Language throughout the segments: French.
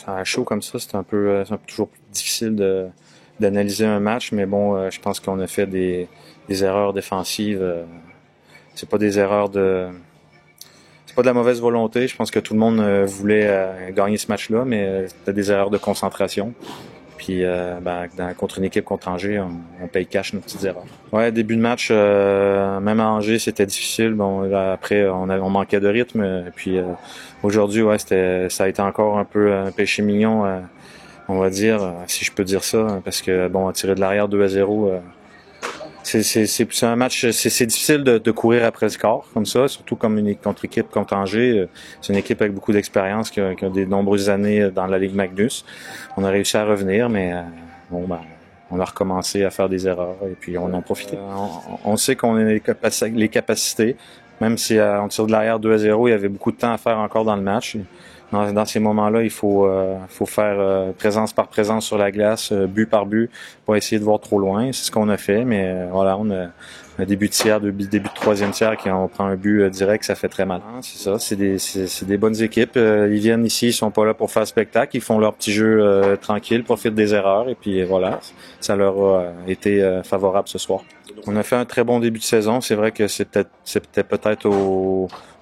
À chaud comme ça, c'est un peu toujours plus difficile d'analyser un match, mais bon, je pense qu'on a fait des erreurs défensives. C'est pas des erreurs c'est pas de la mauvaise volonté. Je pense que tout le monde voulait gagner ce match-là, mais c'était des erreurs de concentration. Puis contre une équipe contre Angers, on paye cash nos petites erreurs. Ouais, début de match, même à Angers, c'était difficile. Bon, là, après, on manquait de rythme. Puis aujourd'hui, ouais, ça a été encore un peu un péché mignon, on va dire, si je peux dire ça, parce que bon, tirer de l'arrière 2-0. C'est un match, c'est difficile de courir après le score comme ça, surtout comme une contre-équipe contre Angers. C'est une équipe avec beaucoup d'expérience qui a des nombreuses années dans la Ligue Magnus. On a réussi à revenir, mais on a recommencé à faire des erreurs et puis on en a profité. On sait qu'on a les capacités, même si on tire de l'arrière 2-0, il y avait beaucoup de temps à faire encore dans le match. Dans ces moments-là, il faut faire présence par présence sur la glace, but par but, pas essayer de voir trop loin. C'est ce qu'on a fait, mais voilà, on a un début de tiers, début de troisième tiers, qui on prend un but direct, ça fait très mal. C'est ça, c'est des bonnes équipes. Ils viennent ici, ils sont pas là pour faire spectacle, ils font leur petit jeu tranquille, profitent des erreurs, et puis voilà, ça leur a été favorable ce soir. On a fait un très bon début de saison. C'est vrai que c'était peut-être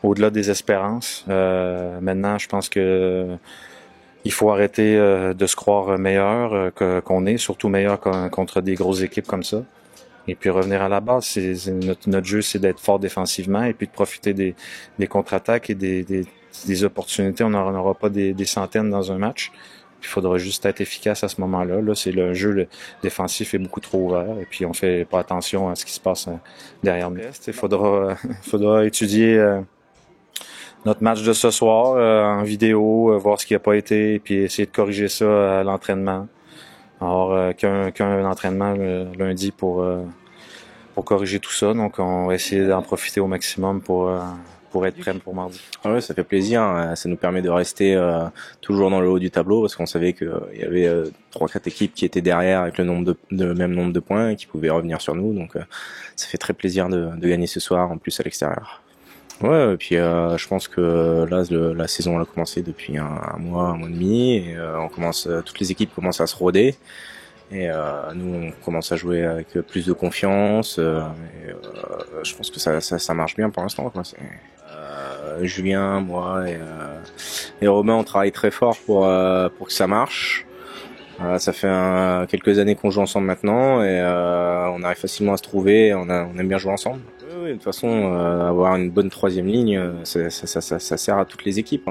au-delà des espérances. Maintenant, je pense que il faut arrêter de se croire meilleur qu'on est, surtout meilleur contre des grosses équipes comme ça. Et puis revenir à la base. Notre jeu, c'est d'être fort défensivement et puis de profiter des contre-attaques et des opportunités. On n'en aura pas des centaines dans un match. Il faudra juste être efficace à ce moment-là. Là, c'est le jeu défensif est beaucoup trop ouvert et puis on fait pas attention à ce qui se passe derrière nous. Il faudra étudier notre match de ce soir en vidéo, voir ce qui n'a pas été et puis essayer de corriger ça à l'entraînement. Alors qu'un entraînement lundi pour corriger tout ça. Donc on va essayer d'en profiter au maximum pour être prêt pour mardi. Ah ouais, ça fait plaisir. Ça nous permet de rester toujours dans le haut du tableau parce qu'on savait qu'il y avait 3-4 équipes qui étaient derrière avec le même nombre de points et qui pouvaient revenir sur nous. Donc ça fait très plaisir de gagner ce soir en plus à l'extérieur. Ouais, et puis je pense que là la saison elle a commencé depuis un mois et demi et toutes les équipes commencent à se roder. Et nous, on commence à jouer avec plus de confiance. Je pense que ça marche bien pour l'instant. Julien, moi et Romain, on travaille très fort pour que ça marche. Ça fait quelques années qu'on joue ensemble maintenant et on arrive facilement à se trouver. On aime bien jouer ensemble. Oui, de toute façon, avoir une bonne troisième ligne, ça sert à toutes les équipes.